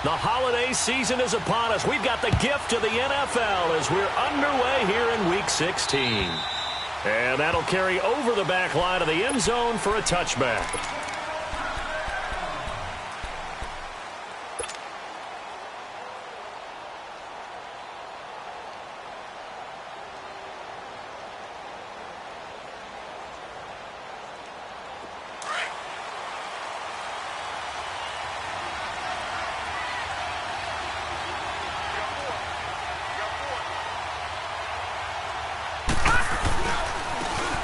The holiday season is upon us. We've got the gift of the NFL as we're underway here in Week 16. And that'll carry over the back line of the end zone for a touchback.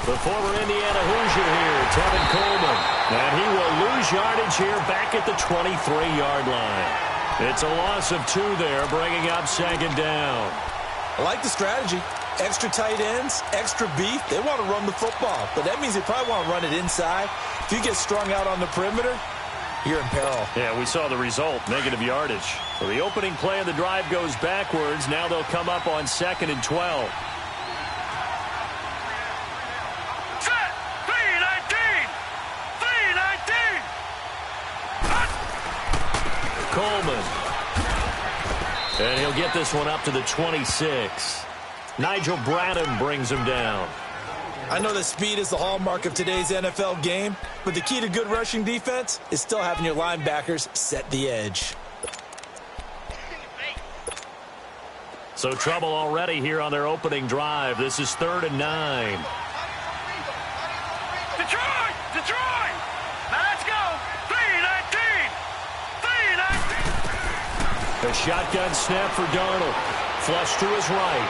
The former Indiana Hoosier here, Tevin Coleman. And he will lose yardage here back at the 23-yard line. It's a loss of 2 there, bringing up second down. I like the strategy. Extra tight ends, extra beef. They want to run the football, but that means they probably want to run it inside. If you get strung out on the perimeter, you're in peril. Yeah, we saw the result, negative yardage. So the opening play of the drive goes backwards. Now they'll come up on 2nd and 12. Coleman. And he'll get this one up to the 26. Nigel Bradham brings him down. I know that speed is the hallmark of today's NFL game, but the key to good rushing defense is still having your linebackers set the edge. So trouble already here on their opening drive. This is 3rd and 9. Detroit! Detroit! Now let's go! 3-19! 3-19! A shotgun snap for Darnold. Flush to his right.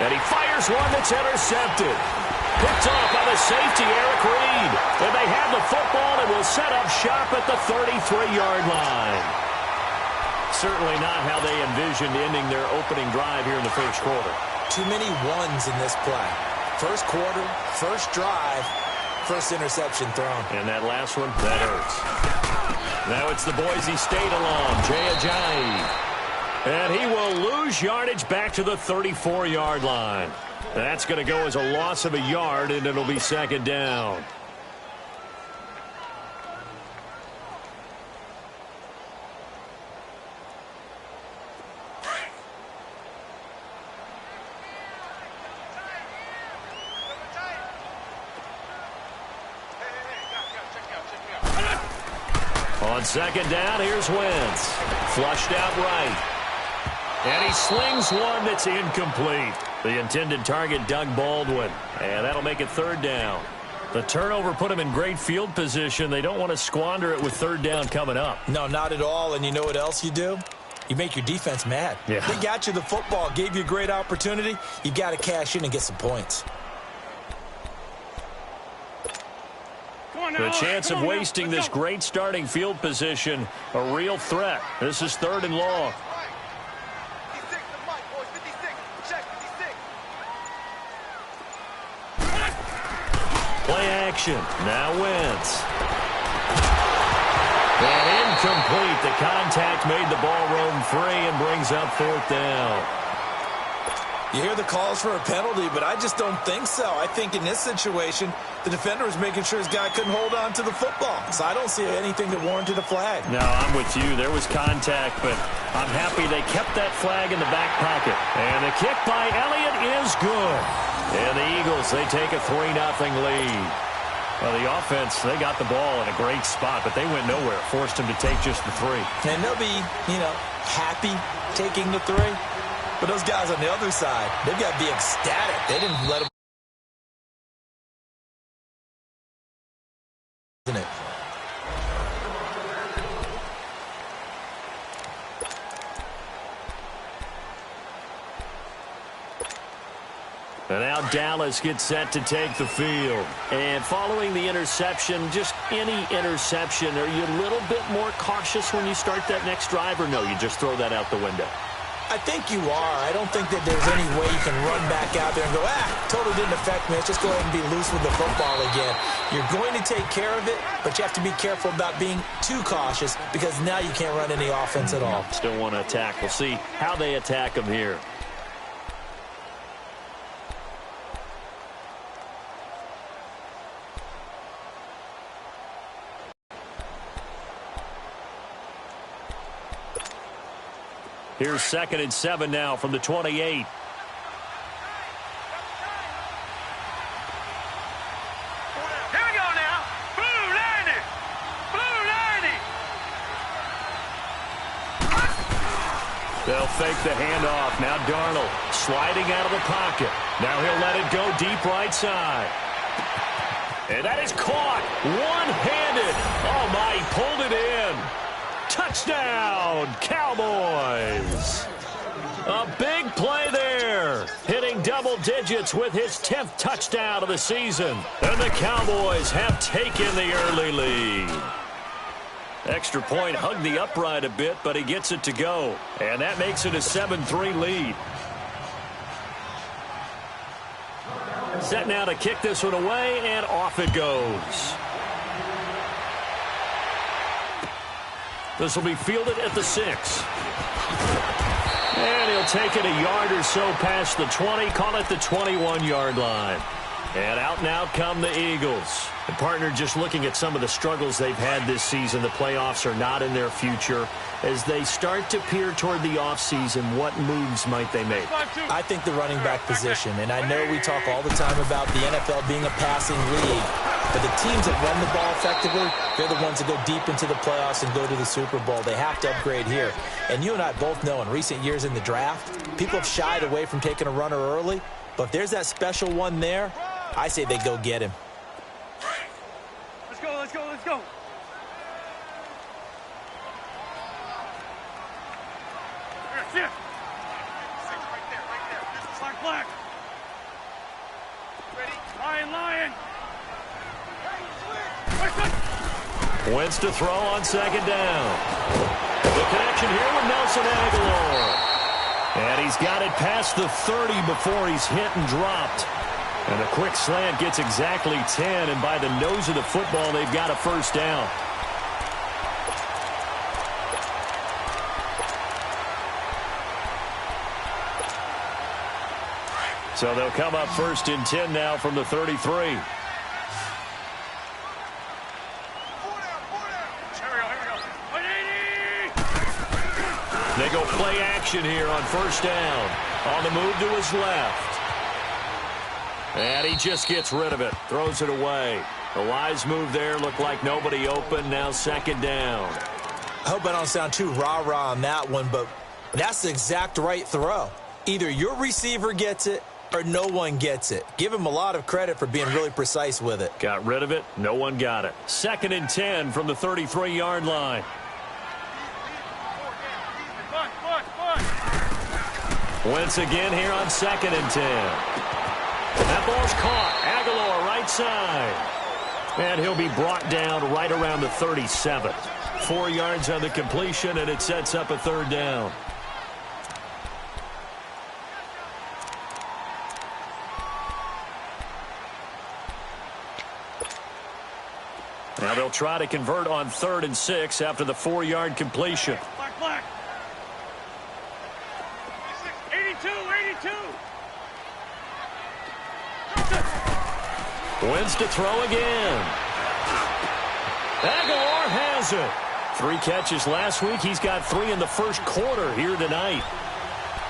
And he fires one that's intercepted. Picked off by the safety, Eric Reed. And they have the football and will set up shop at the 33-yard line. Certainly not how they envisioned ending their opening drive here in the first quarter. Too many ones in this play. First quarter, first drive, first interception thrown. And that last one, that hurts. Now it's the Boise State alum, Jay Ajayi. And he will lose yardage back to the 34-yard line. That's going to go as a loss of a yard, and it'll be second down. On second down, here's Wentz. Flushed out right. And he slings one that's incomplete. The intended target, Doug Baldwin. And that'll make it third down. The turnover put him in great field position. They don't want to squander it with third down coming up. No, not at all. And you know what else you do? You make your defense mad. Yeah. They got you the football, gave you a great opportunity. You got to cash in and get some points. The chance of wasting this great starting field position, a real threat. This is 3rd and long. Play action. Now Wentz. And incomplete. The contact made the ball roam free and brings up 4th down. You hear the calls for a penalty, but I just don't think so. I think in this situation, the defender was making sure his guy couldn't hold on to the football. So I don't see anything that warranted a flag. No, I'm with you. There was contact, but I'm happy they kept that flag in the back pocket. And the kick by Elliott is good. And the Eagles, they take a 3-0 lead. Well, the offense, they got the ball in a great spot, but they went nowhere. Forced him to take just the 3. And they'll be, happy taking the 3. But those guys on the other side, they've got to be ecstatic. They didn't let them. Isn't it? And now Dallas gets set to take the field. And following the interception, just any interception, are you a little bit more cautious when you start that next drive, or no, you just throw that out the window? I think you are. I don't think that there's any way you can run back out there and go, totally didn't affect me. Let's just go ahead and be loose with the football again. You're going to take care of it, but you have to be careful about being too cautious because now you can't run any offense at all. Still want to attack. We'll see how they attack them here. Here's 2nd and 7 now from the 28. Here we go now. Blue 90. Blue 90. They'll fake the handoff. Now Darnold sliding out of the pocket. Now he'll let it go deep right side. And that is caught one-handed. Oh, my, he pulled it in. Touchdown, Cowboys. A big play there. Hitting double digits with his 10th touchdown of the season. And the Cowboys have taken the early lead. Extra point hugged the upright a bit, but he gets it to go. And that makes it a 7-3 lead. Set now to kick this one away, and off it goes. This will be fielded at the 6. And he'll take it a yard or so past the 20, call it the 21-yard line. And out and out come the Eagles. The partner, just looking at some of the struggles they've had this season, the playoffs are not in their future. As they start to peer toward the offseason, what moves might they make? I think the running back position, and I know we talk all the time about the NFL being a passing league, but the teams that run the ball effectively, they're the ones that go deep into the playoffs and go to the Super Bowl. They have to upgrade here. And you and I both know in recent years in the draft, people have shied away from taking a runner early, but if there's that special one there, I say they go get him. Let's go, let's go, let's go. Here, right there, right there. Black. Ready? Lion. Wentz to throw on 2nd down. The connection here with Nelson Aguilar. And he's got it past the 30 before he's hit and dropped. And a quick slant gets exactly 10, and by the nose of the football, they've got a first down. So they'll come up 1st and 10 now from the 33. Here we go. 180! They go play action here on 1st down. On the move to his left. And he just gets rid of it. Throws it away. The wise move there. Looked like nobody open. Now 2nd down. I hope I don't sound too rah-rah on that one, but that's the exact right throw. Either your receiver gets it or no one gets it. Give him a lot of credit for being really precise with it. Got rid of it. No one got it. 2nd and 10 from the 33-yard line. Wentz again here on 2nd and 10. That ball's caught. Aguilar right side. And he'll be brought down right around the 37. 4 yards on the completion, and it sets up a 3rd down. Now they'll try to convert on 3rd and 6 after the 4-yard completion. Black. 82. Wentz to throw again. Aguilar has it. 3 catches last week. He's got 3 in the first quarter here tonight.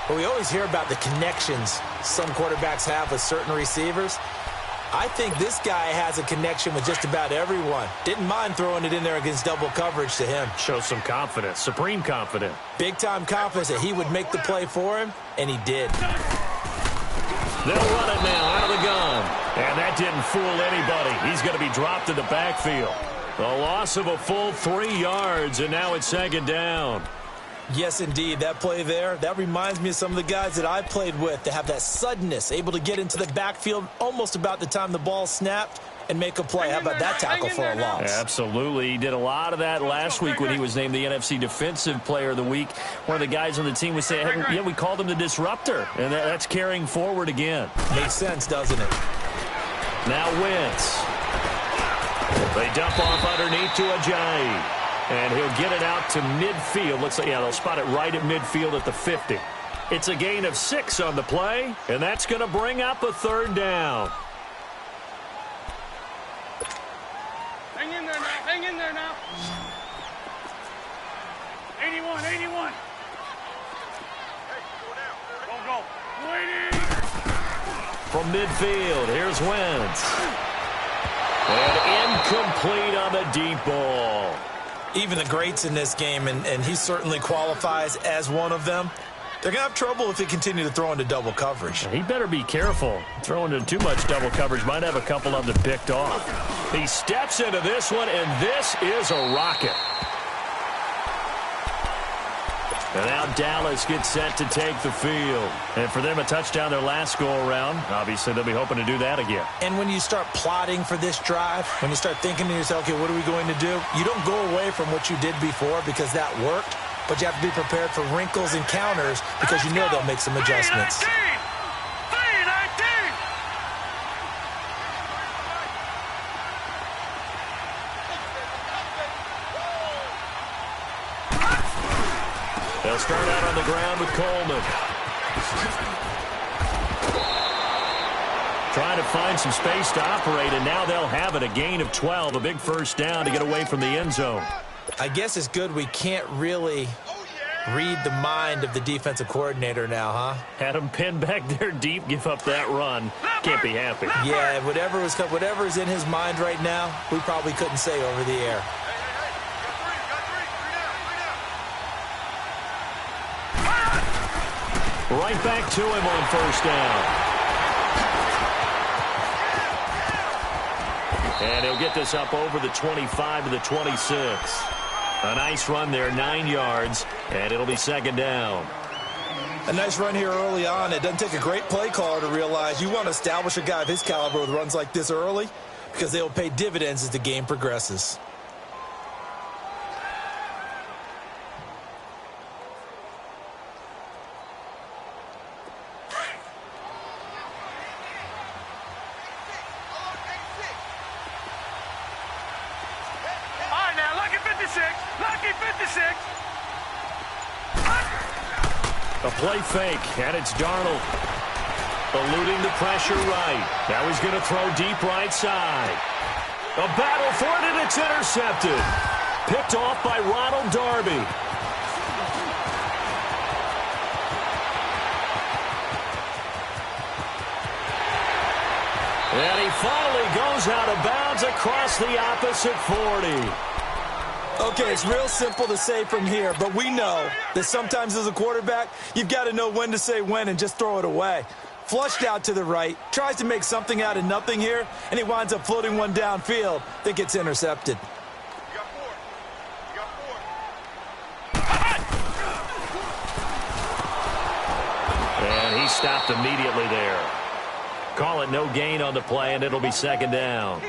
Well, we always hear about the connections some quarterbacks have with certain receivers. I think this guy has a connection with just about everyone. Didn't mind throwing it in there against double coverage to him. Shows some confidence, supreme confidence. Big-time confidence that he would make the play for him, and he did. They'll run it now out of the gun. And that didn't fool anybody. He's going to be dropped in the backfield. A loss of a full 3 yards, and now it's 2nd down. Yes, indeed. That play there, that reminds me of some of the guys that I played with that have that suddenness, able to get into the backfield almost about the time the ball snapped and make a play. How about that tackle for a loss? Absolutely. He did a lot of that last week when he was named the NFC Defensive Player of the Week. One of the guys on the team was saying, hey, yeah, we called him the disruptor, and that's carrying forward again. Makes sense, doesn't it? Now Wentz. They dump off underneath to Ajayi. And he'll get it out to midfield. Looks like, yeah, they'll spot it right at midfield at the 50. It's a gain of 6 on the play, and that's going to bring up a 3rd down. Hang in there now. 81. Go. Waiting. From midfield, here's Wentz. And incomplete on the deep ball. Even the greats in this game, and he certainly qualifies as one of them, they're going to have trouble if they continue to throw into double coverage. He better be careful. Throwing into too much double coverage might have a couple of them picked off. He steps into this one, and this is a rocket. And now Dallas gets set to take the field. And for them, a touchdown their last go-around. Obviously, they'll be hoping to do that again. And when you start plotting for this drive, when you start thinking to yourself, okay, what are we going to do? You don't go away from what you did before because that worked, but you have to be prepared for wrinkles and counters because you know they'll make some adjustments. 3-19. They'll start out on the ground with Coleman. Trying to find some space to operate, and now they'll have it. A gain of 12, a big first down to get away from the end zone. I guess it's good we can't really read the mind of the defensive coordinator now, huh? Had him pinned back there deep, give up that run. Can't be happy. Yeah, whatever is in his mind right now, we probably couldn't say over the air. Right back to him on first down. And he'll get this up over the 25 to the 26. A nice run there, 9 yards, and it'll be second down. A nice run here early on. It doesn't take a great play caller to realize you want to establish a guy of his caliber with runs like this early because they'll pay dividends as the game progresses. A play fake, and it's Darnold. Eluding the pressure right. Now he's going to throw deep right side. A battle for it, and it's intercepted. Picked off by Ronald Darby. And he finally goes out of bounds across the opposite 40. Okay, it's real simple to say from here, but we know that sometimes as a quarterback, you've got to know when to say when and just throw it away. Flushed out to the right, tries to make something out of nothing here, and he winds up floating one downfield that gets intercepted. And he stopped immediately there. Call it no gain on the play, and it'll be second down.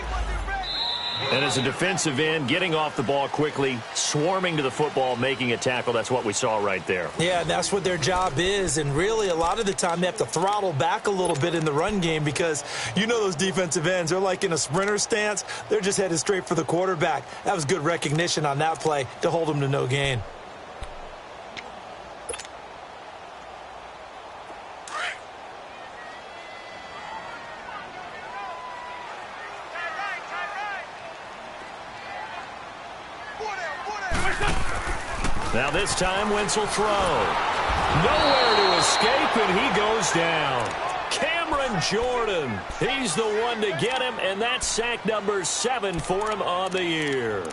And as a defensive end, getting off the ball quickly, swarming to the football, making a tackle, that's what we saw right there. Yeah, that's what their job is, and really a lot of the time they have to throttle back a little bit in the run game because you know those defensive ends, they're like in a sprinter stance. They're just headed straight for the quarterback. That was good recognition on that play to hold them to no gain. Now this time, Wentz will throw. Nowhere to escape, and he goes down. Cameron Jordan, he's the one to get him, and that's sack number 7 for him on the year.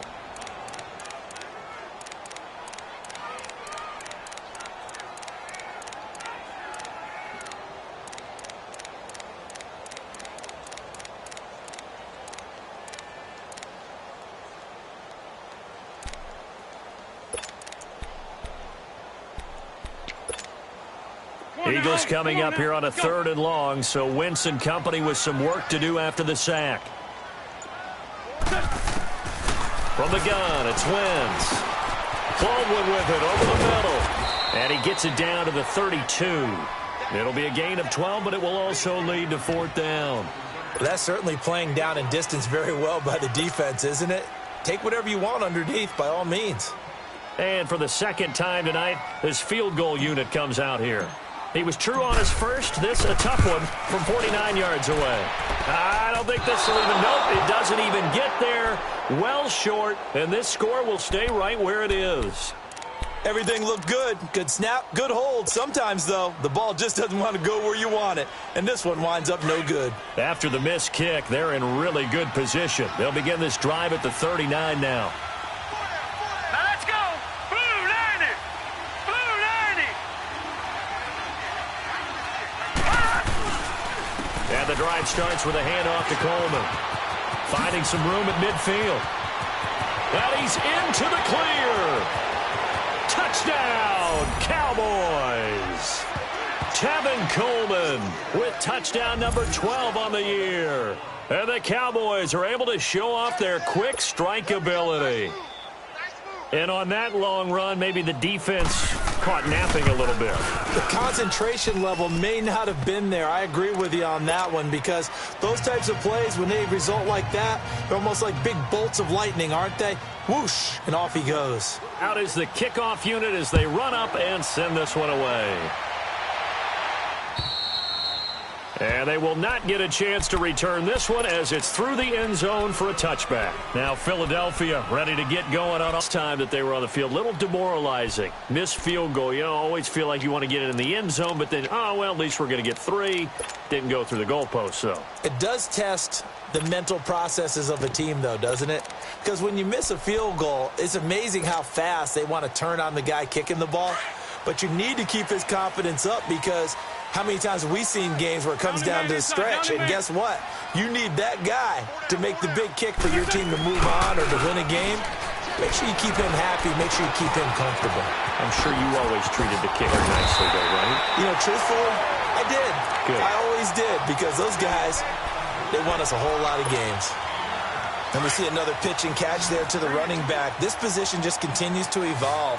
Eagles coming up here on a 3rd and long, so Wentz and company with some work to do after the sack. From the gun, it's Wentz. Baldwin with it over the middle. And he gets it down to the 32. It'll be a gain of 12, but it will also lead to 4th down. That's certainly playing down in distance very well by the defense, isn't it? Take whatever you want underneath, by all means. And for the second time tonight, this field goal unit comes out here. He was true on his first. This a tough one from 49 yards away. I don't think this will even, nope, it doesn't even get there. Well short, and this score will stay right where it is. Everything looked good. Good snap, good hold. Sometimes, though, the ball just doesn't want to go where you want it. And this one winds up no good. After the missed kick, they're in really good position. They'll begin this drive at the 39 now. Now let's go. Blue 90. Blue 90. And the drive starts with a handoff to Coleman. Finding some room at midfield. And he's into the clear. Touchdown, Cowboys. Tevin Coleman with touchdown number 12 on the year. And the Cowboys are able to show off their quick strike ability. And on that long run, maybe the defense caught napping a little bit. The concentration level may not have been there. I agree with you on that one, because those types of plays, when they result like that, they're almost like big bolts of lightning, aren't they? Whoosh, and off he goes. Out is the kickoff unit as they run up and send this one away. And they will not get a chance to return this one as it's through the end zone for a touchback. Now Philadelphia ready to get going on this time that they were on the field. Little demoralizing. Missed field goal. You know, always feel like you want to get it in the end zone, but then, oh, well, at least we're going to get 3. Didn't go through the goalpost, though. It does test the mental processes of a team, though, doesn't it? Because when you miss a field goal, it's amazing how fast they want to turn on the guy kicking the ball. But you need to keep his confidence up, because how many times have we seen games where it comes down to the stretch, and guess what? You need that guy to make the big kick for your team to move on or to win a game. Make sure you keep him happy. Make sure you keep him comfortable. I'm sure you always treated the kicker nicely, though, right? You know, truthfully, I did. Good. I always did, because those guys, they won us a whole lot of games. And we see another pitch and catch there to the running back. This position just continues to evolve.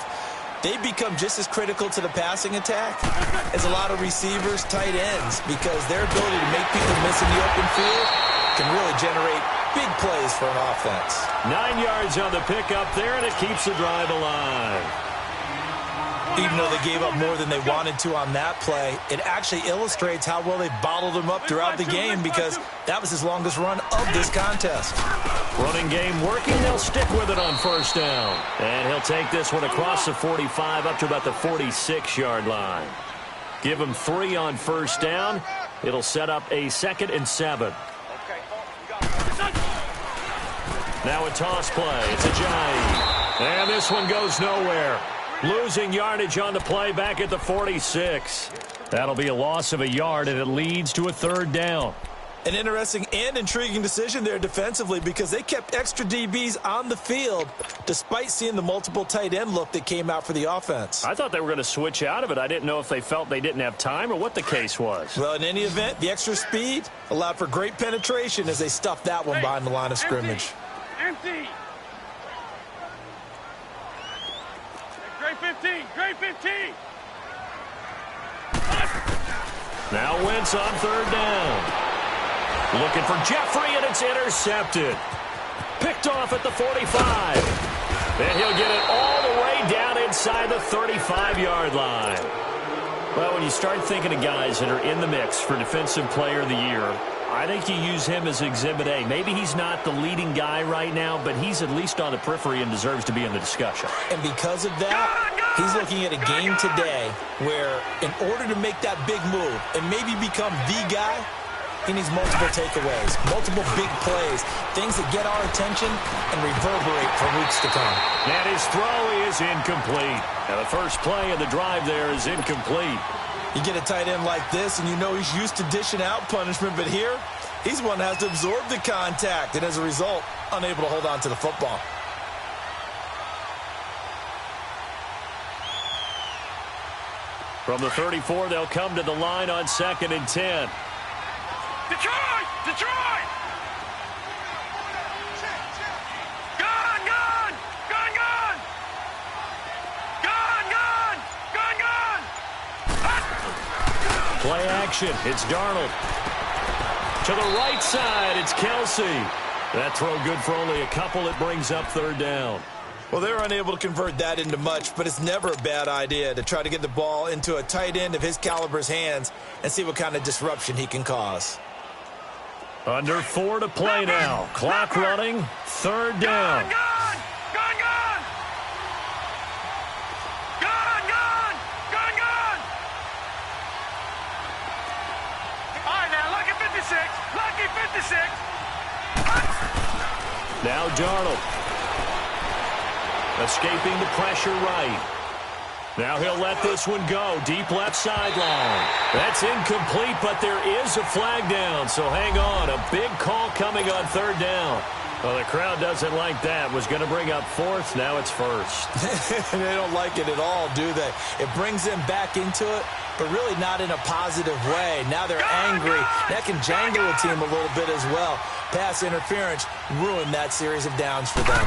They become just as critical to the passing attack as a lot of receivers, tight ends, because their ability to make people miss in the open field can really generate big plays for an offense. 9 yards on the pickup there, and it keeps the drive alive. Even though they gave up more than they wanted to on that play, it actually illustrates how well they bottled them up throughout the game, because that was his longest run of this contest. Running game working. They'll stick with it on first down. And he'll take this one across the 45 up to about the 46-yard line. Give him 3 on first down. It'll set up a 2nd and 7. Now a toss play. It's a Giant. And this one goes nowhere. Losing yardage on the play back at the 46. That'll be a loss of a yard, and it leads to a 3rd down. An interesting and intriguing decision there defensively, because they kept extra DBs on the field despite seeing the multiple tight end look that came out for the offense. I thought they were going to switch out of it. I didn't know if they felt they didn't have time or what the case was. Well, in any event, the extra speed allowed for great penetration as they stuffed that one behind the line of scrimmage. Empty. Great 15. Great 15. Now Wentz on 3rd down. Looking for Jeffrey, and it's intercepted. Picked off at the 45. And he'll get it all the way down inside the 35-yard line. Well, when you start thinking of guys that are in the mix for Defensive Player of the Year, I think you use him as Exhibit A. Maybe he's not the leading guy right now, but he's at least on the periphery and deserves to be in the discussion. And because of that, he's looking at a game today where, in order to make that big move and maybe become the guy, he needs multiple takeaways, multiple big plays, things that get our attention and reverberate for weeks to come. And his throw is incomplete. And the first play of the drive there is incomplete. You get a tight end like this, and you know he's used to dishing out punishment, but here, he's one that has to absorb the contact, and as a result, unable to hold on to the football. From the 34, they'll come to the line on 2nd and 10. Detroit! Detroit! Gone! Gone! Gone! Gone! Gone! Gone! Gone! Gone! Play action. It's Darnold. To the right side, it's Kelsey. That throw good for only a couple. It brings up 3rd down. Well, they're unable to convert that into much, but it's never a bad idea to try to get the ball into a tight end of his caliber's hands and see what kind of disruption he can cause. Under 4 to play now. Clock running. 3rd down. Gone! Gone! Gone! 6. Now Darnold. Escaping the pressure right. Now he'll let this one go. Deep left sideline. That's incomplete, but there is a flag down. So hang on. A big call coming on third down. Well, the crowd doesn't like that. Was going to bring up fourth. Now it's first. They don't like it at all, do they? It brings them back into it, but really not in a positive way. Now they're angry. That can jangle a team a little bit as well. Pass interference ruined that series of downs for them.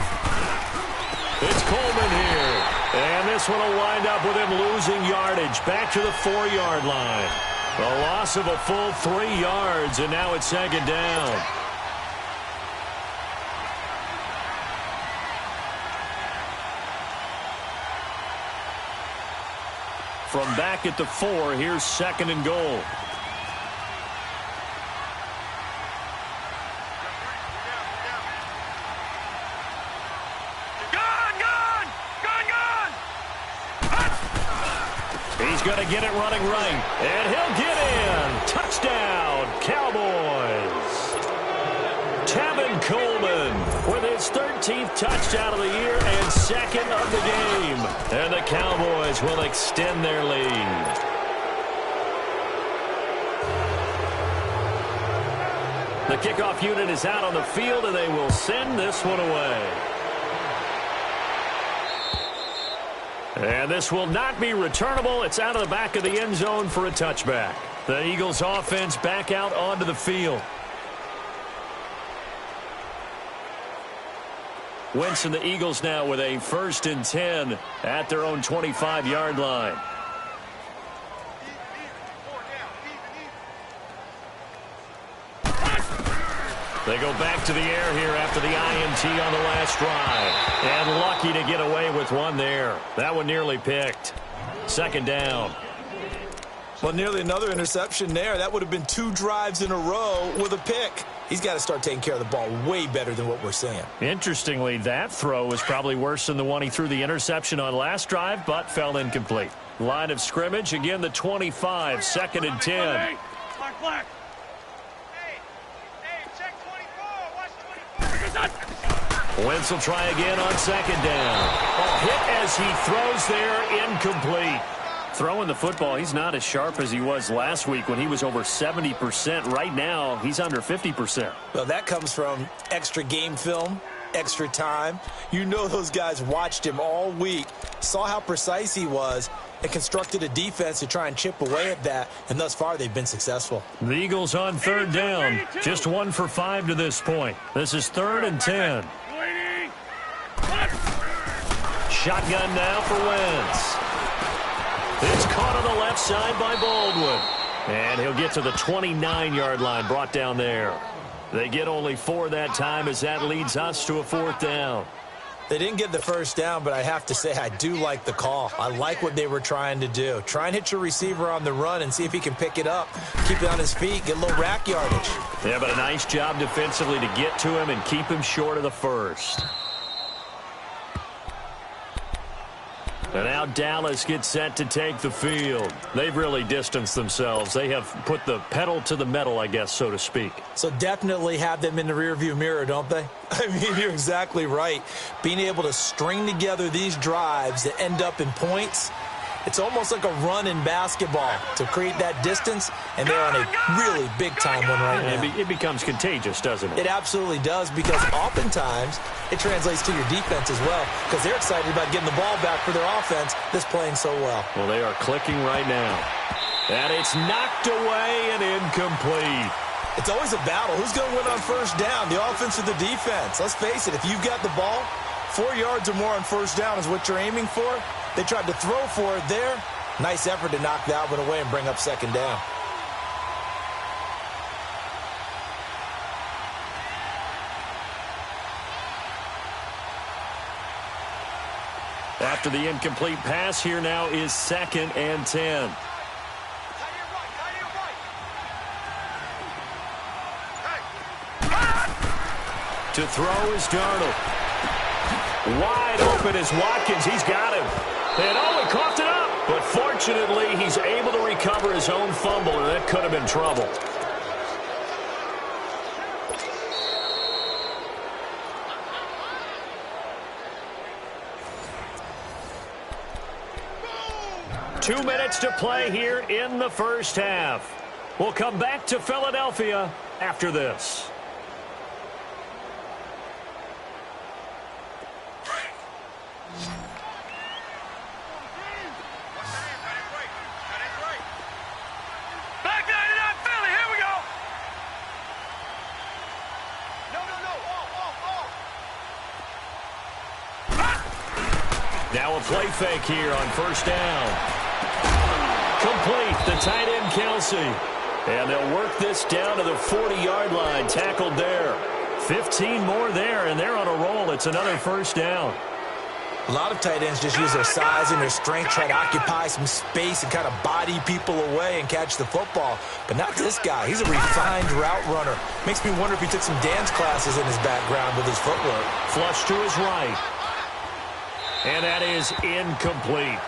It's Coleman here. And this one will wind up with him losing yardage. Back to the 4-yard line. A loss of a full 3 yards, and now it's second down. From back at the 4, here's second and goal. He's going to get it running right, and he'll get in. Touchdown, Cowboys. Tevin Coleman with his 13th touchdown of the year and second of the game. And the Cowboys will extend their lead. The kickoff unit is out on the field, and they will send this one away. And this will not be returnable. It's out of the back of the end zone for a touchback. The Eagles offense back out onto the field. Wentz and the Eagles now with a 1st and 10 at their own 25-yard line. They go back to the air here after the INT on the last drive. And lucky to get away with one there. That one nearly picked. Second down. Well, nearly another interception there. That would have been 2 drives in a row with a pick. He's got to start taking care of the ball way better than what we're seeing. Interestingly, that throw was probably worse than the one he threw the interception on last drive, but fell incomplete. Line of scrimmage, again the 25, 2nd and 10. Black. Hey, check 24. Watch 24. Wentz will try again on 2nd down. A hit as he throws there, incomplete. Throwing the football, he's not as sharp as he was last week when he was over 70%. Right now, he's under 50%. Well, that comes from extra game film, extra time. You know those guys watched him all week, saw how precise he was, and constructed a defense to try and chip away at that, and thus far they've been successful. The Eagles on 3rd down, just 1 for 5 to this point. This is 3rd and 10. Shotgun now for Wentz. It's caught on the left side by Baldwin. And he'll get to the 29-yard line, brought down there. They get only 4 that time as that leads us to a 4th down. They didn't get the first down, but I have to say I do like the call. I like what they were trying to do. Try and hit your receiver on the run and see if he can pick it up. Keep it on his feet, get a little rack yardage. Yeah, but a nice job defensively to get to him and keep him short of the first. And now Dallas gets set to take the field. They've really distanced themselves. They have put the pedal to the metal, I guess, so to speak. So definitely have them in the rearview mirror, don't they? I mean, you're exactly right. Being able to string together these drives that end up in points, it's almost like a run in basketball to create that distance, and they're on a really big-time one right now. It becomes contagious, doesn't it? It absolutely does, because oftentimes it translates to your defense as well, because they're excited about getting the ball back for their offense that's playing so well. Well, they are clicking right now. And it's knocked away and incomplete. It's always a battle. Who's going to win on first down, the offense or the defense? Let's face it, if you've got the ball, 4 yards or more on first down is what you're aiming for. They tried to throw for it there. Nice effort to knock that one away and bring up second down. After the incomplete pass, here now is 2nd and 10. To throw is Darnold. Wide open is Watkins. He's got him. And he coughed it up. But fortunately, he's able to recover his own fumble, and that could have been trouble. 2 minutes to play here in the first half. We'll come back to Philadelphia after this. Now a play fake here on first down. Complete, the tight end Kelsey. And they'll work this down to the 40-yard line, tackled there. 15 more there, and they're on a roll. It's another first down. A lot of tight ends just use their size and their strength, try to occupy some space and kind of body people away and catch the football. But not this guy. He's a refined route runner. Makes me wonder if he took some dance classes in his background with his footwork. Flush to his right. And that is incomplete.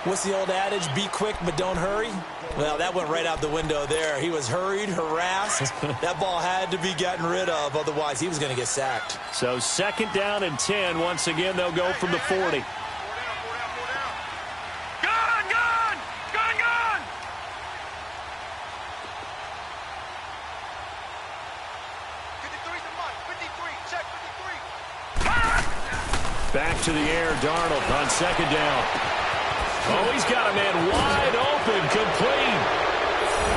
What's the old adage? Be quick, but don't hurry? Well, that went right out the window there. He was hurried, harassed. That ball had to be gotten rid of. Otherwise, he was going to get sacked. So 2nd down and 10. Once again, they'll go from the 40. Gun! Gun! Gun! Gun! 53's the mark. 53. Check 53. Back to the air, Darnold on 2nd down. Oh, he's got a man wide open, complete.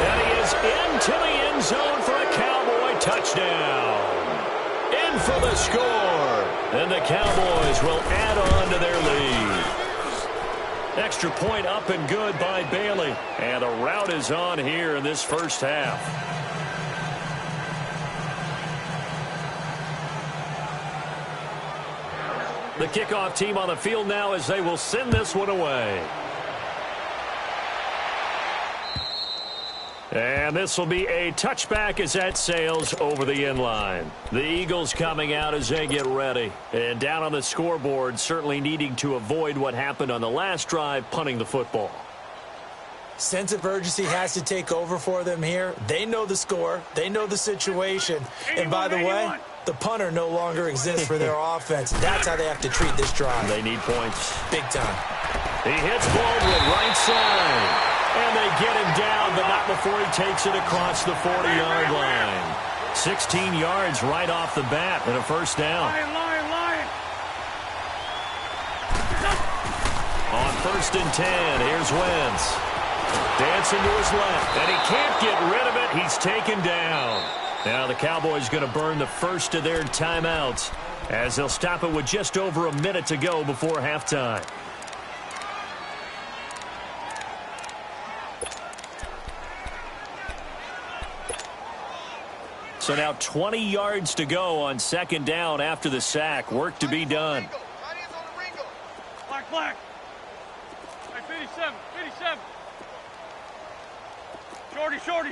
And he is into the end zone for a Cowboy touchdown. In for the score. And the Cowboys will add on to their lead. Extra point up and good by Bailey. And a rout is on here in this first half. The kickoff team on the field now as they will send this one away. And this will be a touchback as that sails over the end line. The Eagles coming out as they get ready. And down on the scoreboard, certainly needing to avoid what happened on the last drive, punting the football. Sense of urgency has to take over for them here. They know the score. They know the situation. And by the way, the punter no longer exists for their offense. That's how they have to treat this drive. They need points. Big time. He hits Baldwin right side. And they get him down, but not before he takes it across the 40-yard line. 16 yards right off the bat and a first down. Line. On 1st and 10, here's Wentz. Dancing to his left, and he can't get rid of it. He's taken down. Now the Cowboys going to burn the first of their timeouts as they'll stop it with just over a minute to go before halftime. So now 20 yards to go on 2nd down after the sack. Work to be done. Black. Hey, 57.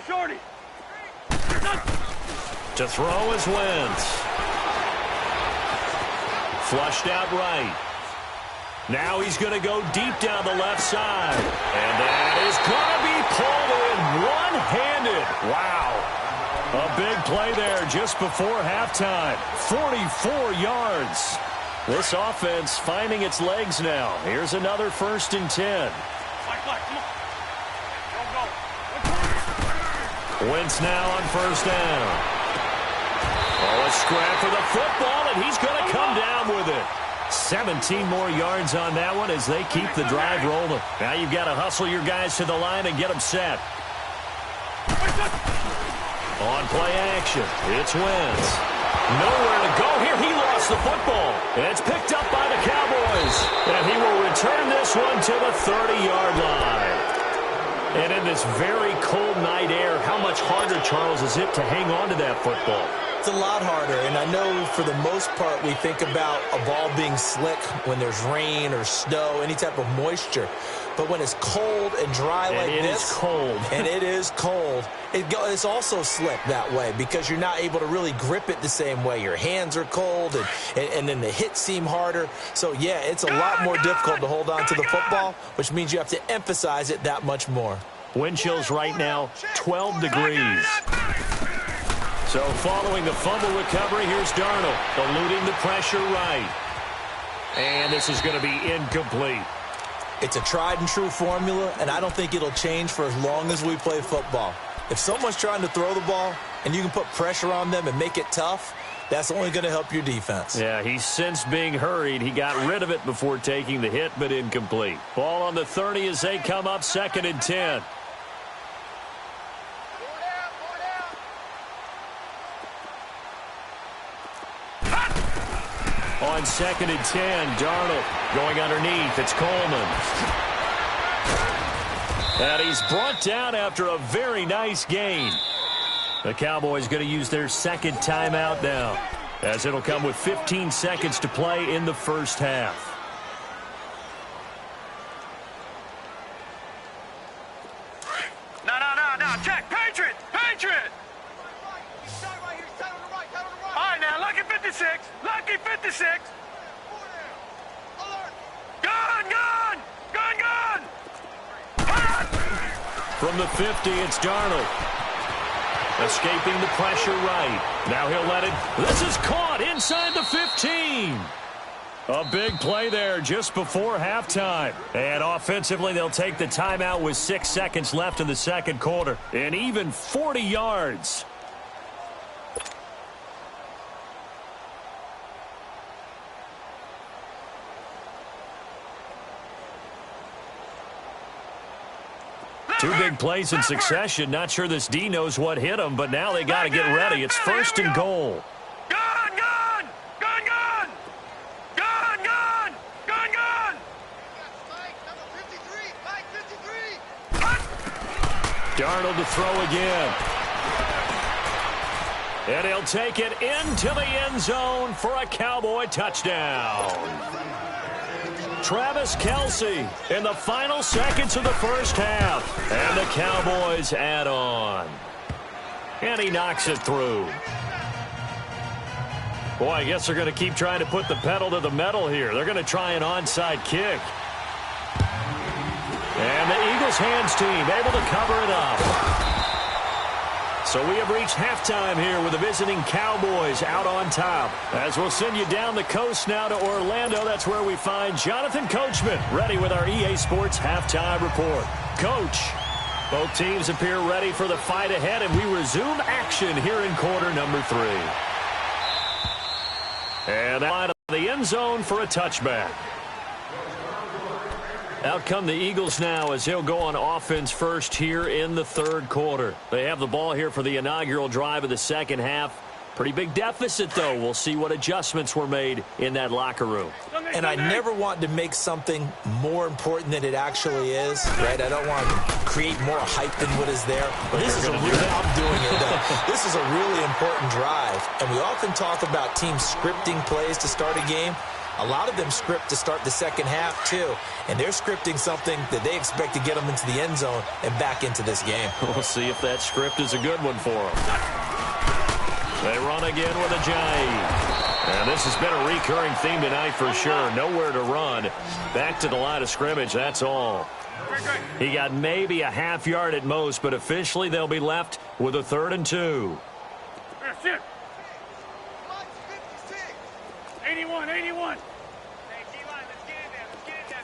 Shorty. To throw is Wentz. Flushed out right. Now he's going to go deep down the left side. And that is going to be pulled in one-handed. Wow. A big play there just before halftime. 44 yards. This offense finding its legs now. Here's another 1st and 10. Black, come on. Go. Wentz now on 1st down. Oh, a scrap for the football, and he's going to come down with it. 17 more yards on that one as they keep the drive rolling. Now you've got to hustle your guys to the line and get them set. On play action, it's Wentz. Nowhere to go here. He lost the football. And it's picked up by the Cowboys. And he will return this one to the 30-yard line. And in this very cold night air, how much harder, Charles, is it to hang on to that football? It's a lot harder, and I know for the most part we think about a ball being slick when there's rain or snow, any type of moisture. But when it's cold and dry like this, and it is cold, it's also slick that way because you're not able to really grip it the same way. Your hands are cold, and then the hits seem harder. So, yeah, it's a lot more difficult to hold on to the football, which means you have to emphasize it that much more. Wind chills right now, 12 degrees. So following the fumble recovery, here's Darnold, eluding the pressure right. And this is going to be incomplete. It's a tried-and-true formula, and I don't think it'll change for as long as we play football. If someone's trying to throw the ball and you can put pressure on them and make it tough, that's only going to help your defense. Yeah, he sensed being hurried. He got rid of it before taking the hit, but incomplete. Ball on the 30 as they come up 2nd and 10. On 2nd and 10, Darnold going underneath. It's Coleman. And he's brought down after a very nice gain. The Cowboys going to use their second timeout now, as it'll come with 15 seconds to play in the first half. No. Check. Patriot. All right, now, lucky 56. Lucky 56. Gun. From the 50, it's Darnold. Escaping the pressure right. Now he'll let it. This is caught inside the 15. A big play there just before halftime. And offensively, they'll take the timeout with 6 seconds left in the second quarter. And even 40 yards. Two big plays in succession. Not sure this D knows what hit him, but now they got to get ready. It's 1st and goal. Gun. Darnold to throw again. And he'll take it into the end zone for a Cowboy touchdown. Travis Kelce in the final seconds of the first half. And the Cowboys add on. And he knocks it through. Boy, I guess they're going to keep trying to put the pedal to the metal here. They're going to try an onside kick. And the Eagles hands team able to cover it up. So we have reached halftime here with the visiting Cowboys out on top. As we'll send you down the coast now to Orlando, that's where we find Jonathan Coachman ready with our EA Sports halftime report. Coach, both teams appear ready for the fight ahead, and we resume action here in quarter number 3. And out of the end zone for a touchback. Out come the Eagles now as they'll go on offense first here in the third quarter. They have the ball here for the inaugural drive of the second half. Pretty big deficit, though. We'll see what adjustments were made in that locker room. And I never want to make something more important than it actually is, right? I don't want to create more hype than what is there. But this is a really, I'm doing it, though. This is a really important drive. And we often talk about teams scripting plays to start a game. A lot of them script to start the second half, too. And they're scripting something that they expect to get them into the end zone and back into this game. We'll see if that script is a good one for them. They run again with a J. And this has been a recurring theme tonight for sure. Nowhere to run. Back to the line of scrimmage, that's all. He got maybe a half yard at most, but officially they'll be left with a 3rd and 2.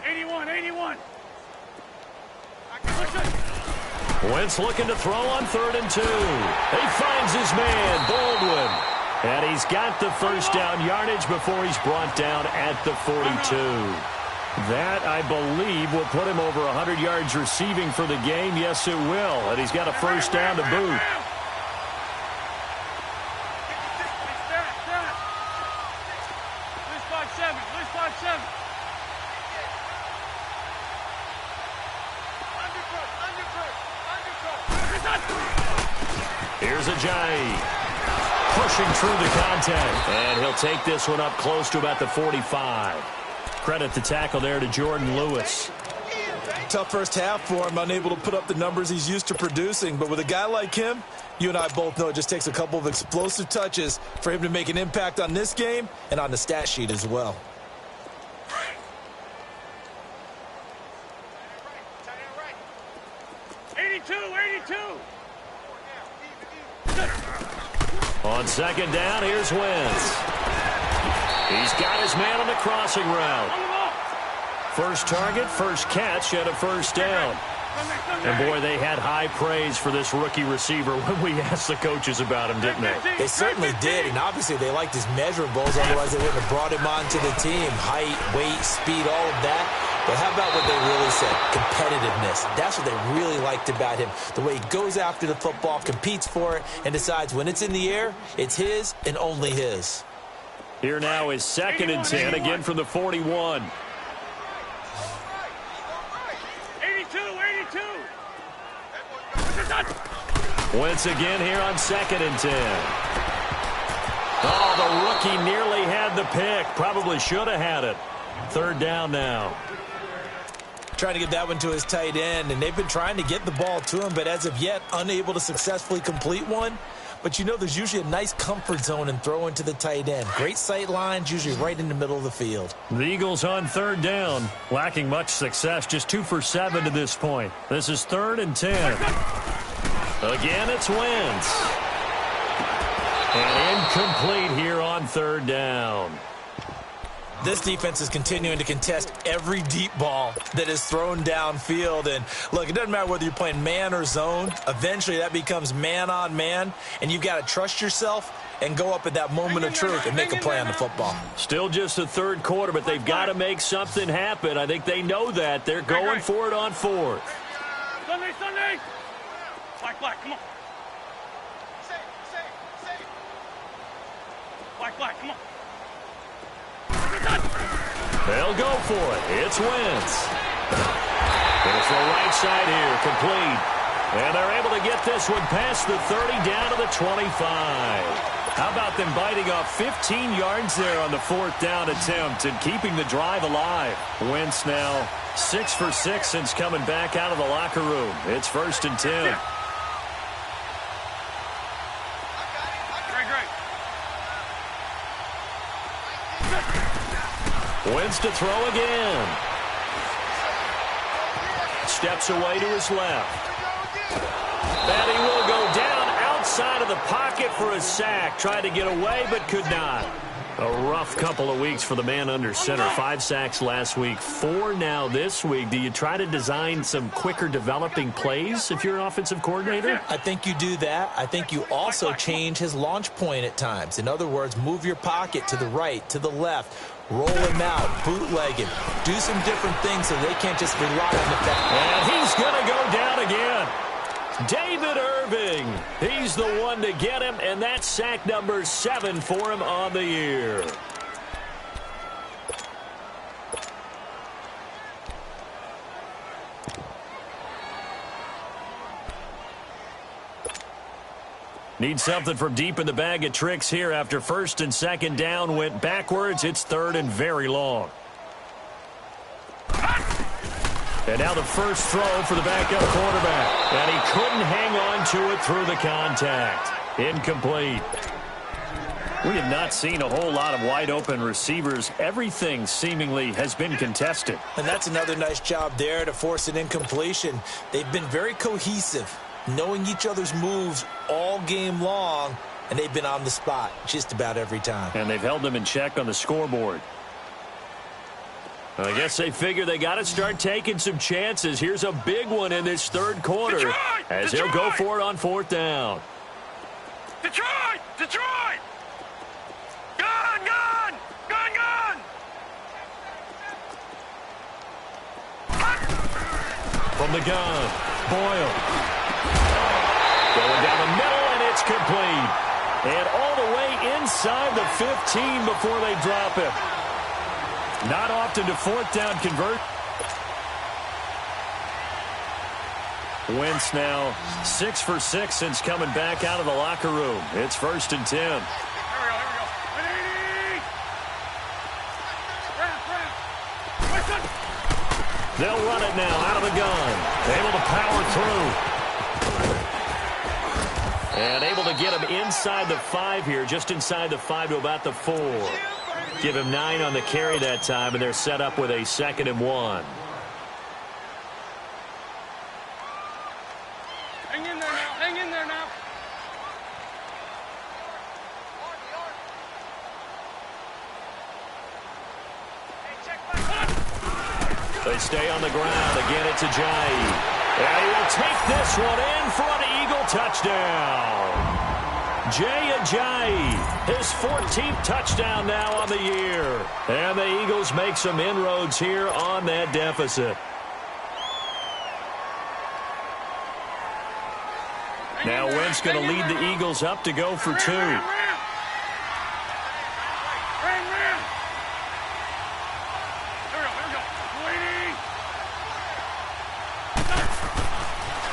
81. 81. Wentz looking to throw on 3rd and 2. He finds his man, Baldwin. And he's got the first down yardage before he's brought down at the 42. That, I believe, will put him over 100 yards receiving for the game. Yes, it will. And he's got a first down to boot. Here's Ajayi pushing through the contact. And he'll take this one up close to about the 45. Credit the tackle there to Jordan Lewis. Tough first half for him, unable to put up the numbers he's used to producing. But with a guy like him, you and I both know it just takes a couple of explosive touches for him to make an impact on this game and on the stat sheet as well. On second down, here's Wentz. He's got his man on the crossing route. First target, first catch, and a first down. And, boy, they had high praise for this rookie receiver when we asked the coaches about him, didn't they? They certainly did, and obviously they liked his measurables. Otherwise, they wouldn't have brought him onto the team. Height, weight, speed, all of that. But how about what they really said? Competitiveness. That's what they really liked about him. The way he goes after the football, competes for it, and decides when it's in the air, it's his and only his. Here now is 2nd and 10, again from the 41. 82. Wentz again here on 2nd and 10. Oh, the rookie nearly had the pick. Probably should have had it. 3rd down now. Trying to get that one to his tight end, and they've been trying to get the ball to him, but as of yet, unable to successfully complete one. But you know there's usually a nice comfort zone in throwing to the tight end. Great sight lines, usually right in the middle of the field. The Eagles on 3rd down, lacking much success, just 2 for 7 to this point. This is 3rd and 10. Again, it's Wentz. And incomplete here on 3rd down. This defense is continuing to contest every deep ball that is thrown downfield. And, look, it doesn't matter whether you're playing man or zone. Eventually, that becomes man on man. And you've got to trust yourself and go up at that moment of truth and make a play on the football. Still just the 3rd quarter, but they've got to make something happen. I think they know that. They're going for it on 4th. Sunday. Black, come on. Black, come on. They'll go for it. It's Wentz. Going for the right side here, complete. And they're able to get this one past the 30 down to the 25. How about them biting off 15 yards there on the 4th down attempt and keeping the drive alive? Wentz now 6 for 6 since coming back out of the locker room. It's 1st and 10. Wentz to throw again. Steps away to his left. And he will go down outside of the pocket for a sack. Tried to get away, but could not. A rough couple of weeks for the man under center. 5 sacks last week, 4 now this week. Do you try to design some quicker developing plays if you're an offensive coordinator? I think you do that. I think you also change his launch point at times. In other words, move your pocket to the right, to the left. Roll him out, bootleg him, do some different things so they can't just rely on the fact. And he's going to go down again. David Irving, he's the one to get him, and that's sack number 7 for him on the year. Need something from deep in the bag of tricks here after 1st and 2nd down went backwards. It's 3rd and very long. And now the first throw for the backup quarterback. And he couldn't hang on to it through the contact. Incomplete. We have not seen a whole lot of wide-open receivers. Everything seemingly has been contested. And that's another nice job there to force an incompletion. They've been very cohesive, knowing each other's moves all game long, and they've been on the spot just about every time. And they've held them in check on the scoreboard. I guess they figure they got to start taking some chances. Here's a big one in this 3rd quarter as they'll go for it on 4th down. Detroit! Gun! From the gun, Boyle. Going down the middle, and it's complete. And all the way inside the 15 before they drop it. Not often to 4th down convert. Wentz now 6 for 6 since coming back out of the locker room. It's 1st and 10. Here we go. They'll run it now out of the gun. Able to power through. And able to get him inside the 5 here, just inside the 5 to about the 4. Give him 9 on the carry that time, and they're set up with a 2nd and 1. Hang in there now. Hey, check back. They stay on the ground. Again, it's Ajayi. And he will take this one in for an Eagle touchdown. Jay Ajayi, his 14th touchdown now on the year. And the Eagles make some inroads here on that deficit. Now Wentz going to lead the Eagles up to go for 2.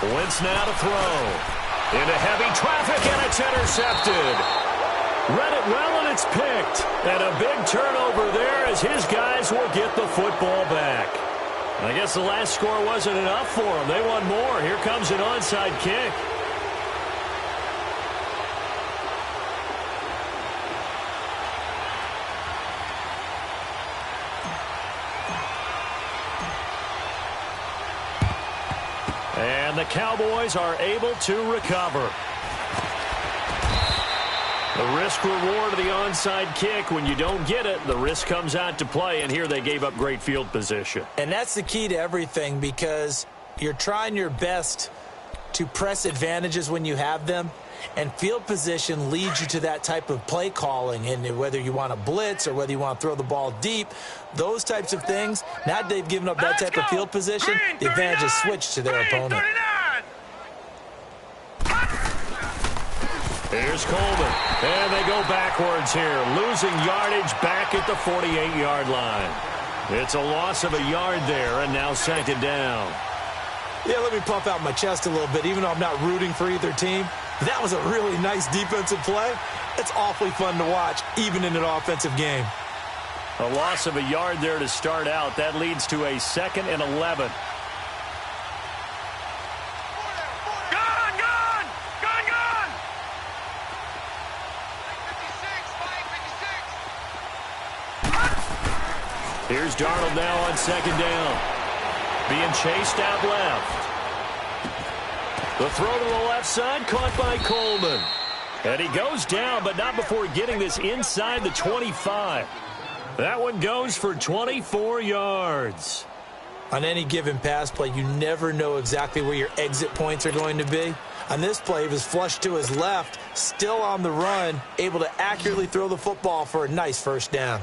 Wentz now to throw. Into heavy traffic, and it's intercepted. Read it well, and it's picked. And a big turnover there as his guys will get the football back. I guess the last score wasn't enough for them. They want more. Here comes an onside kick. And the Cowboys are able to recover. The risk-reward of the onside kick, when you don't get it, the risk comes out to play, and here they gave up great field position. And that's the key to everything, because you're trying your best to press advantages when you have them, and field position leads you to that type of play calling. And whether you want to blitz or whether you want to throw the ball deep, those types of things, now that they've given up that type of field position, the advantage is switched to their opponent. Here's Coleman, and they go backwards here, losing yardage back at the 48-yard line. It's a loss of a yard there, and now second down. Yeah, let me puff out my chest a little bit, even though I'm not rooting for either team. That was a really nice defensive play. It's awfully fun to watch, even in an offensive game. A loss of a yard there to start out. That leads to a 2nd and 11. Here's Darnold now on second down. Being chased out left. The throw to the left side, caught by Coleman. And he goes down, but not before getting this inside the 25. That one goes for 24 yards. On any given pass play, you never know exactly where your exit points are going to be. On this play, he was flushed to his left, still on the run, able to accurately throw the football for a nice first down.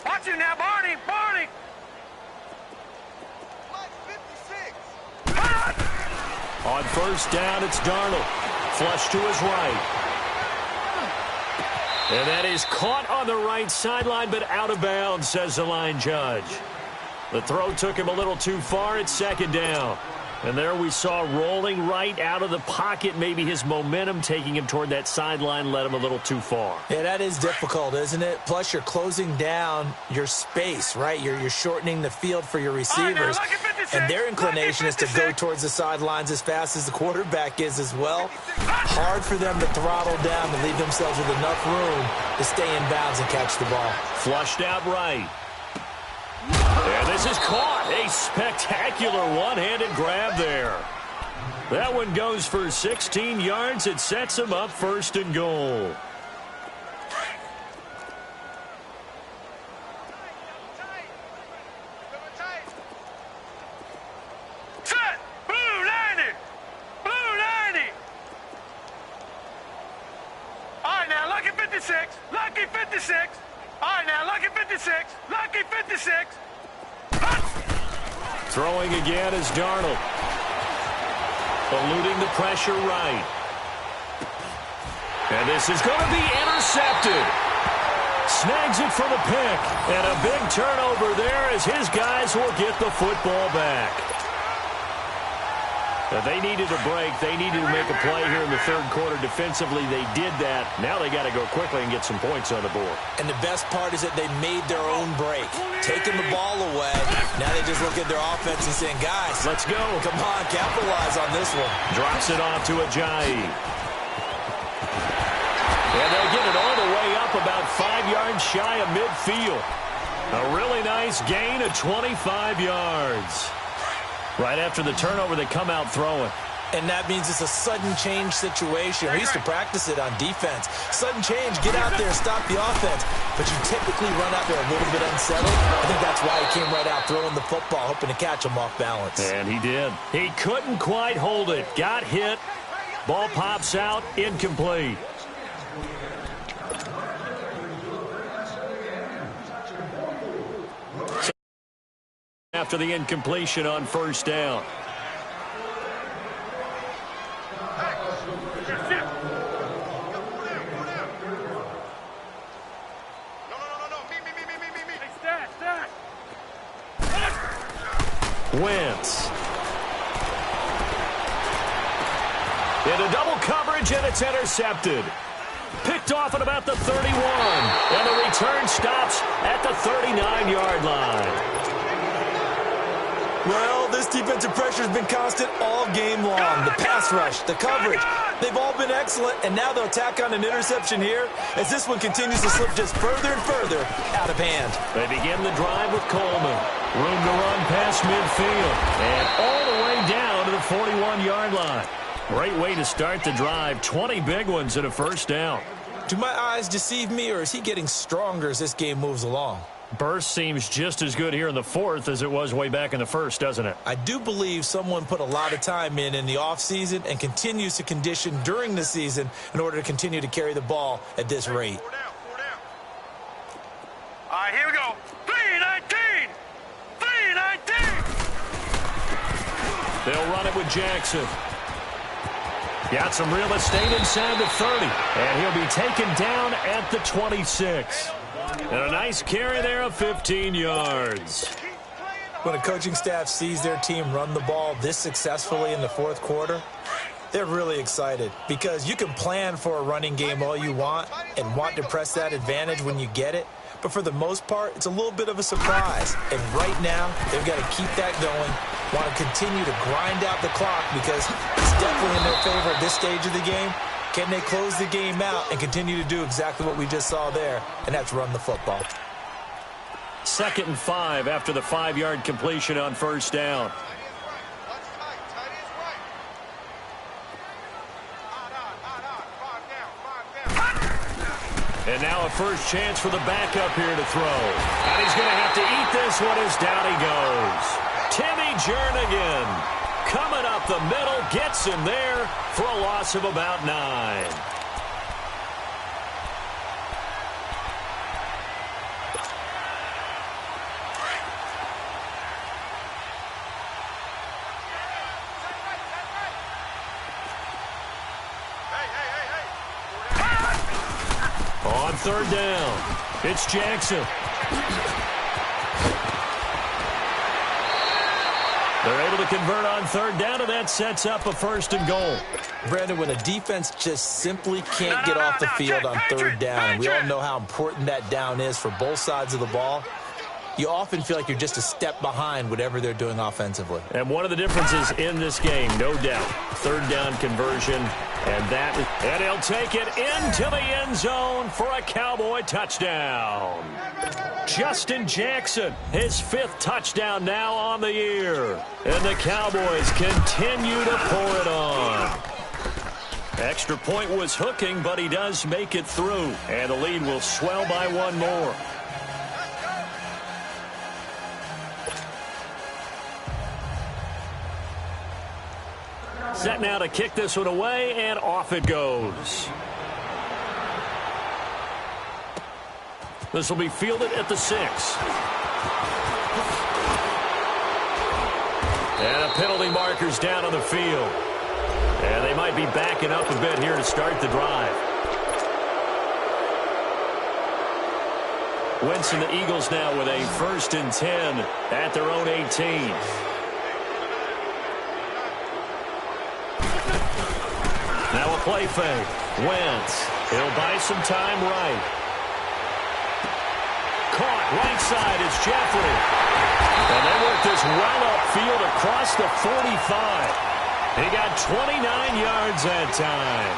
Watch you now, Barney! Barney! On first down, it's Darnold. Flush to his right. And that is caught on the right sideline, but out of bounds, says the line judge. The throw took him a little too far. It's second down. And there we saw rolling right out of the pocket. Maybe his momentum taking him toward that sideline led him a little too far. Yeah, that is difficult, isn't it? Plus, you're closing down your space, right? You're shortening the field for your receivers. And their inclination is to go towards the sidelines as fast as the quarterback is as well. Hard for them to throttle down and leave themselves with enough room to stay in bounds and catch the ball. Flushed out right. And this is caught. A spectacular one-handed grab there. That one goes for 16 yards. It sets him up first and goal. Set! Blue 90! Blue 90! All right, now, lucky 56. Lucky 56. All right, now, lucky 56. Lucky 56. Throwing again is Darnold. Eluding the pressure right. And this is going to be intercepted. Snags it for the pick. And a big turnover there as his guys will get the football back. Now, they needed a break. They needed to make a play here in the third quarter. Defensively, they did that. Now they got to go quickly and get some points on the board. And the best part is that they made their own break, taking the ball away. Now they just look at their offense and saying, guys, let's go. Come on, capitalize on this one. Drops it off to Ajayi. And they'll get it all the way up about 5 yards shy of midfield. A really nice gain of 25 yards. Right after the turnover, they come out throwing. And that means it's a sudden change situation. We used to practice it on defense. Sudden change, get out there, stop the offense. But you typically run out there a little bit unsettled. I think that's why he came right out throwing the football, hoping to catch him off balance. And he did. He couldn't quite hold it. Got hit. Ball pops out, incomplete. After the incompletion on first down. Wentz. Into double coverage, and it's intercepted. Picked off at about the 31. And the return stops at the 39-yard line. Well, this defensive pressure has been constant all game long. The pass rush, the coverage, they've all been excellent, and now they'll tack on an interception here as this one continues to slip just further and further out of hand. They begin the drive with Coleman. Room to run past midfield and all the way down to the 41-yard line. Great way to start the drive. 20 big ones and a first down. Do my eyes deceive me, or is he getting stronger as this game moves along? Burst seems just as good here in the fourth as it was way back in the first, doesn't it? I do believe someone put a lot of time in the offseason and continues to condition during the season in order to continue to carry the ball at this rate. All right, here we go. 3-19! 3-19! They'll run it with Jackson. Got some real estate inside the 30. And he'll be taken down at the 26. And a nice carry there of 15 yards. When a coaching staff sees their team run the ball this successfully in the fourth quarter, they're really excited because you can plan for a running game all you want and want to press that advantage when you get it. But for the most part, it's a little bit of a surprise. And right now, they've got to keep that going, want to continue to grind out the clock because it's definitely in their favor at this stage of the game. Can they close the game out and continue to do exactly what we just saw there, and that's run the football? 2nd and 5 after the 5-yard completion on first down. And now a first chance for the backup here to throw. And he's going to have to eat this one as down he goes. Timmy Jernigan coming up the middle, gets him there for a loss of about 9. On third down, it's Jackson. They're able to convert on third down, and that sets up a 1st and goal. Brandon, when a defense just simply can't get off the field on third down, and we all know how important that down is for both sides of the ball, you often feel like you're just a step behind whatever they're doing offensively. And one of the differences in this game, no doubt, third down conversion, and he'll take it into the end zone for a Cowboy touchdown. Justin Jackson, his 5th touchdown now on the year. And the Cowboys continue to pour it on. Extra point was hooking, but he does make it through. And the lead will swell by 1 more. Set now to kick this one away, and off it goes. This will be fielded at the 6. And a penalty marker's down on the field. And they might be backing up a bit here to start the drive. Wentz and the Eagles now with a 1st and 10 at their own 18. Now a play fake. Wentz. He'll buy some time right. Caught right side. It's Jeffrey. And they work this well upfield across the 45. He got 29 yards that time.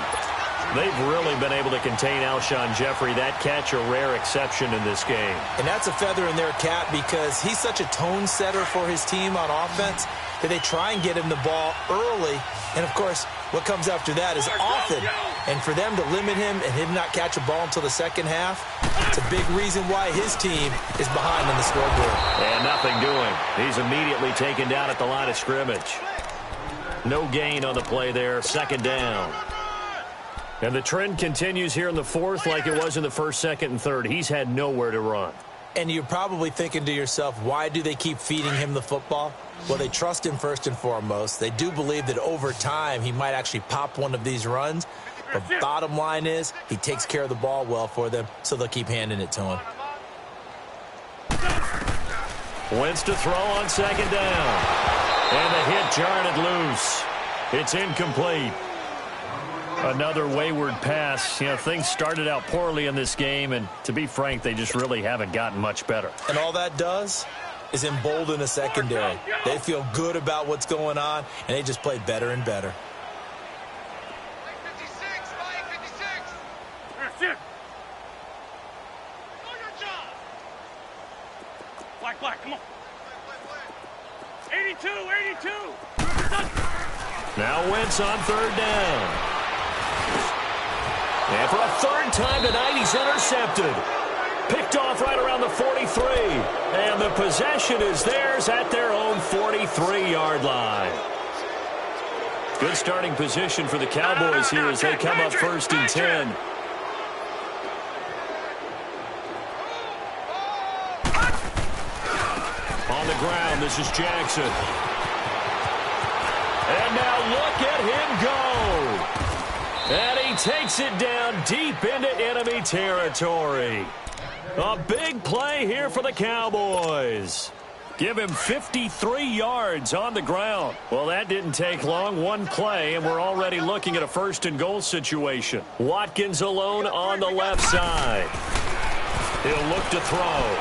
They've really been able to contain Alshon Jeffrey. That catch a rare exception in this game. And that's a feather in their cap because he's such a tone setter for his team on offense that they try and get him the ball early. And, of course, what comes after that is often. And for them to limit him and him not catch a ball until the second half, it's a big reason why his team is behind on the scoreboard. And nothing doing. He's immediately taken down at the line of scrimmage. No gain on the play there. Second down. And the trend continues here in the fourth like it was in the first, second, and third. He's had nowhere to run. And you're probably thinking to yourself, why do they keep feeding him the football? Well, they trust him first and foremost. They do believe that over time he might actually pop one of these runs. But bottom line is he takes care of the ball well for them, so they'll keep handing it to him. Wentz to throw on second down. And the hit jarred it loose. It's incomplete. Another wayward pass. You know, things started out poorly in this game, and to be frank, they just really haven't gotten much better. And all that does is embolden the secondary. They feel good about what's going on, and they just play better and better. Black, come on. 82. Now Wentz on third down. And for a third time tonight, he's intercepted. Picked off right around the 43. And the possession is theirs at their own 43-yard line. Good starting position for the Cowboys here as they come up first and 10. On the ground, this is Jackson. And now look at him go. And he takes it down deep into enemy territory. A big play here for the Cowboys. Give him 53 yards on the ground. Well, that didn't take long. One play, and we're already looking at a first and goal situation. Watkins alone on the left side. He'll look to throw.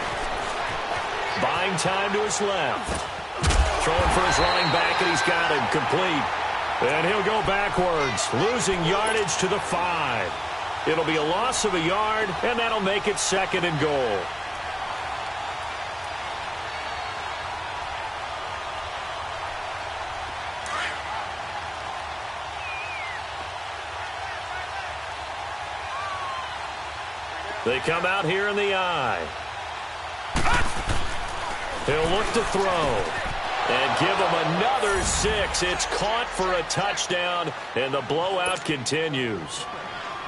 Buying time to his left. Throwing for his running back, and he's got him complete. And he'll go backwards, losing yardage to the 5. It'll be a loss of a yard, and that'll make it second and goal. They come out here in the eye. He'll look to throw. And give him another 6. It's caught for a touchdown, and the blowout continues.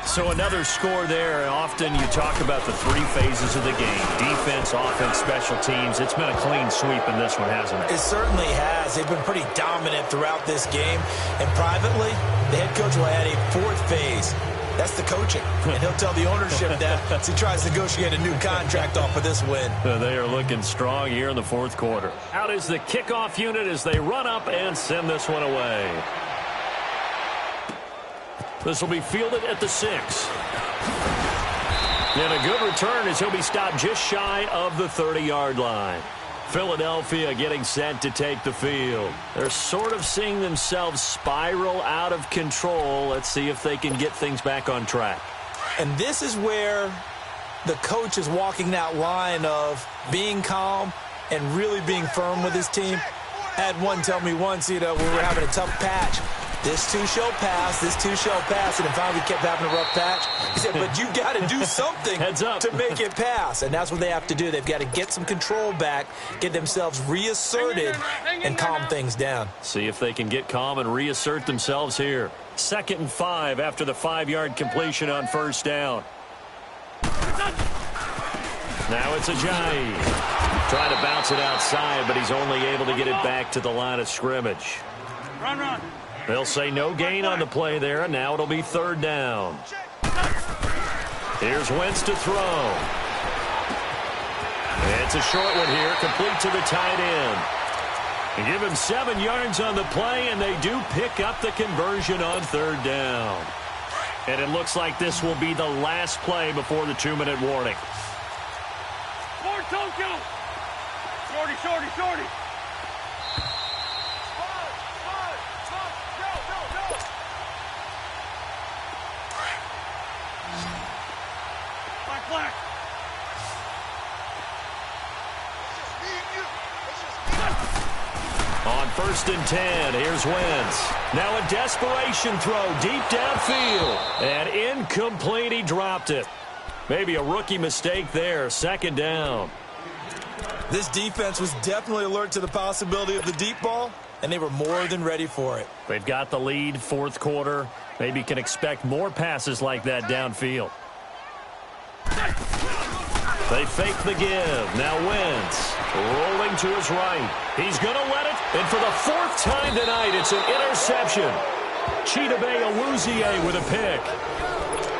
So another score there. Often you talk about the three phases of the game. Defense, offense, special teams. It's been a clean sweep in this one, hasn't it? It certainly has. They've been pretty dominant throughout this game. And privately, the head coach will add a fourth phase. That's the coaching. And he'll tell the ownership that as he tries to negotiate a new contract off of this win. They are looking strong here in the fourth quarter. Out is the kickoff unit as they run up and send this one away. This will be fielded at the 6. And a good return as he'll be stopped just shy of the 30-yard line. Philadelphia getting set to take the field. They're sort of seeing themselves spiral out of control. Let's see if they can get things back on track. And this is where the coach is walking that line of being calm and really being firm with his team. I had one tell me once, we were having a tough patch. This too shall pass, this too shall pass, and then finally we kept having a rough patch. He said, but you got to do something to make it pass, and that's what they have to do. They've got to get some control back, get themselves reasserted, and calm things down. See if they can get calm and reassert themselves here. 2nd and 5 after the 5-yard completion on first down. Now it's Ajayi. Trying to bounce it outside, but he's only able to get it back to the line of scrimmage. Run. They'll say no gain on the play there, and now it'll be 3rd down. Here's Wentz to throw. It's a short one here, complete to the tight end. They give him 7 yards on the play, and they do pick up the conversion on 3rd down. And it looks like this will be the last play before the 2-minute warning. More Tokyo. Shorty. flag. On 1st and 10, here's Wentz. Now a desperation throw deep downfield. And incomplete, he dropped it. Maybe a rookie mistake there, 2nd down. This defense was definitely alert to the possibility of the deep ball, and they were more than ready for it. They've got the lead, 4th quarter. Maybe can expect more passes like that downfield. They fake the give. Now Wentz rolling to his right. He's going to let it. And for the 4th time tonight, it's an interception. Chidobe Awuzie with a pick.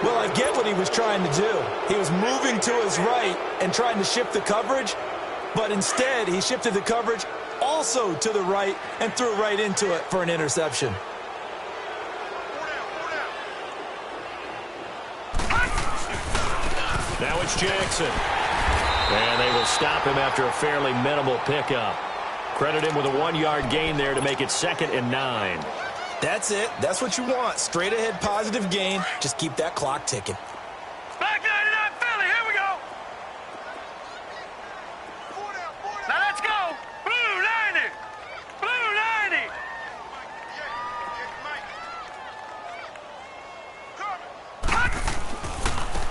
Well, I get what he was trying to do. He was moving to his right and trying to shift the coverage, but instead he shifted the coverage also to the right and threw right into it for an interception. Now it's Jackson. And they will stop him after a fairly minimal pickup. Credit him with a 1-yard gain there to make it 2nd and 9. That's it. That's what you want. Straight ahead positive gain. Just keep that clock ticking. Back 99 Philly, here we go. Now let's go. Blue 90. Blue 90.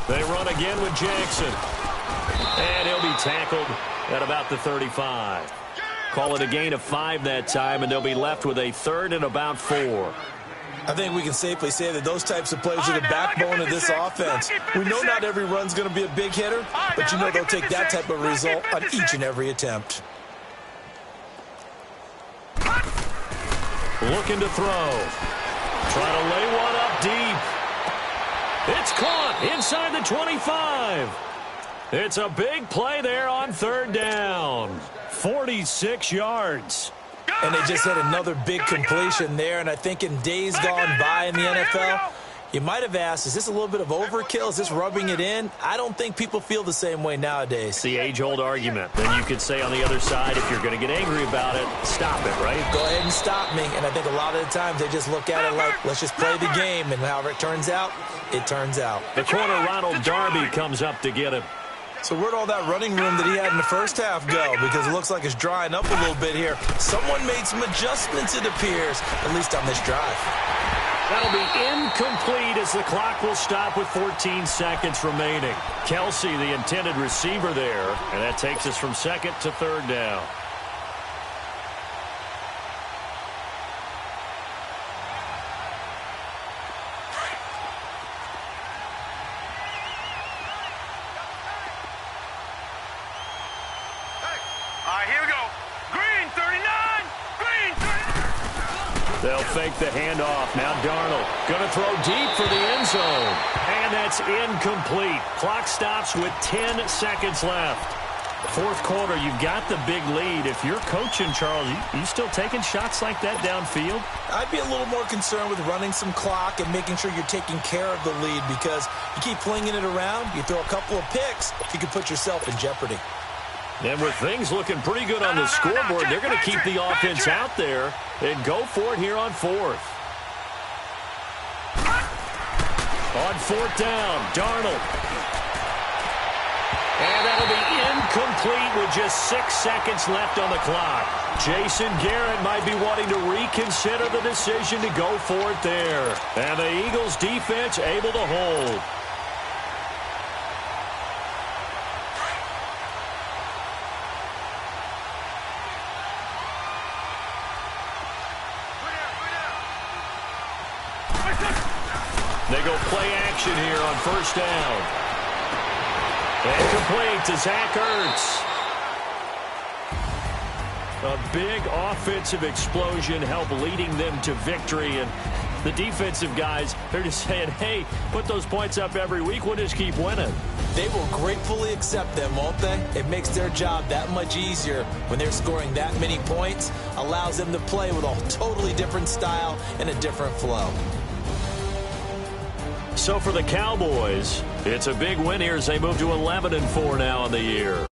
They run again with Jackson. And he'll be tackled at about the 35. Call it a gain of 5 that time, and they'll be left with a 3rd and about 4. I think we can safely say that those types of plays are the backbone of this offense. We know not every run's going to be a big hitter, but you know they'll take that type of result on each and every attempt. Looking to throw. Try to lay one up deep. It's caught inside the 25. It's a big play there on 3rd down. 46 yards. And they just had another big completion there, and I think in days gone by in the NFL, you might have asked, is this a little bit of overkill? Is this rubbing it in? I don't think people feel the same way nowadays. It's the age-old argument. Then you could say on the other side, if you're going to get angry about it, stop it, right? Go ahead and stop me. And I think a lot of the times they just look at it like, let's just play the game, and however it turns out, it turns out. The corner, Ronald Darby, comes up to get him. So where'd all that running room that he had in the first half go? Because it looks like it's drying up a little bit here. Someone made some adjustments, it appears, at least on this drive. That'll be incomplete as the clock will stop with 14 seconds remaining. Kelsey, the intended receiver there, and that takes us from 2nd to 3rd down. All right, here we go. Green 39. Green 39. They'll fake the handoff. Now Darnold going to throw deep for the end zone. And that's incomplete. Clock stops with 10 seconds left. 4th quarter, you've got the big lead. If you're coaching, Charles, you still taking shots like that downfield? I'd be a little more concerned with running some clock and making sure you're taking care of the lead, because you keep flinging it around, you throw a couple of picks, you can put yourself in jeopardy. And with things looking pretty good on the scoreboard, they're going to keep the offense out there and go for it here on 4th. On 4th down, Darnold. And that'll be incomplete with just 6 seconds left on the clock. Jason Garrett might be wanting to reconsider the decision to go for it there. And the Eagles defense able to hold. They go play action here on 1st down. And complete to Zach Ertz. A big offensive explosion helped leading them to victory. And the defensive guys, they're just saying, hey, put those points up every week. We'll just keep winning. They will gratefully accept them, won't they? It makes their job that much easier when they're scoring that many points. Allows them to play with a totally different style and a different flow. So for the Cowboys, it's a big win here as they move to 11-4 now in the year.